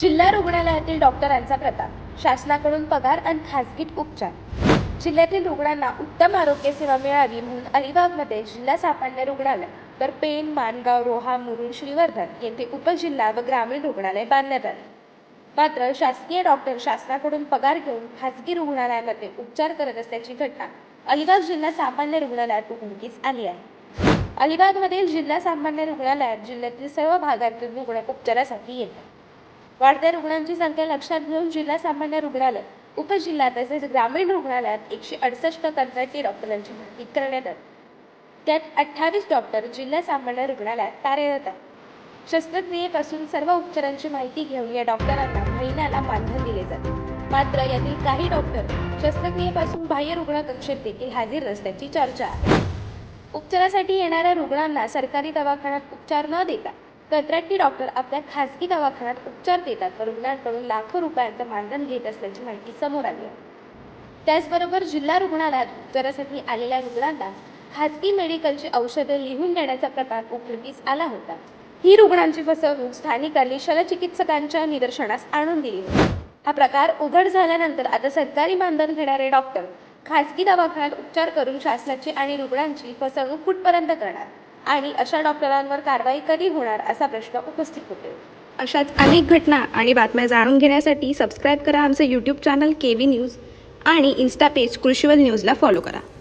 जिल्हा रुग्णालयातील डॉक्टरांचा प्रताप, शासनाकडून पगार आणि खासगीत उपचार. जिल्ह्यातील रुग्णांना उत्तम आरोग्य सेवा मिळावी म्हणून अलिबागमध्ये जिल्हा सामान्य रुग्णालय तर पेण, माणगाव, रोहा, मुरुड, श्रीवर्धन येथे उपजिल्हा व ग्रामीण रुग्णालय बांधण्यात आले. मात्र शासकीय डॉक्टर शासनाकडून पगार घेऊन खासगी रुग्णालयामध्ये उपचार करत असल्याची घटना अलिबाग जिल्हा सामान्य रुग्णालयात उघडकीस आली आहे. अलिबागमधील जिल्हा सामान्य रुग्णालयात जिल्ह्यातील सर्व भागातील रुग्ण उपचारासाठी येतात. वाढत्या रुग्णांची संख्या लक्षात घेऊन जिल्हा सामान्य रुग्णालय, उपजिल्हा तसेच ग्रामीण रुग्णालयात 168 कंत्राटी डॉक्टरांची भरती करण्यात आली. त्यात 28 डॉक्टर जिल्हा सामान्य रुग्णालयात कार्यरत आहेत. शस्त्रक्रियेपासून सर्व उपचारांची माहिती घेऊन या डॉक्टरांना महिन्याला मानधन दिले जाते. मात्र यातील काही डॉक्टर शस्त्रक्रियेपासून बाह्य रुग्णकक्षेत देखील हजर नसल्याची चर्चा आहे. उपचारासाठी येणाऱ्या रुग्णांना सरकारी दवाखान्यात उपचार न देता कंत्राटी डॉक्टर आपल्या खासगी दवाखान्यात उपचार देतात व रुग्णांकडून लाखो रुपयांचं मानधन घेत असल्याची माहिती समोर आली आहे. त्याचबरोबर जिल्हा रुग्णालयात उपचारासाठी आलेल्या रुग्णांना खासगी मेडिकलची औषधं लिहून देण्याचा प्रकार उघडकीस आला होता. ही रुग्णांची फसवणूक स्थानिकांनी शल्यचिकित्सकांच्या निदर्शनास आणून दिली होती. हा प्रकार उघड झाल्यानंतर आता सरकारी मानधन घेणारे डॉक्टर खासगी दवाखान्यात उपचार करून शासनाची आणि रुग्णांची फसवणूक कुठपर्यंत करणार आणि अशा डॉक्टरांवर कारवाई कधी होणार असा प्रश्न उपस्थित होतो. अशाच अनेक घटना आणि बातम्या जाणून घेण्यासाठी सबस्क्राईब करा आमचे यूट्यूब चॅनल KV न्यूज आणि इन्स्टा पेज कृषीवल न्यूजला फॉलो करा.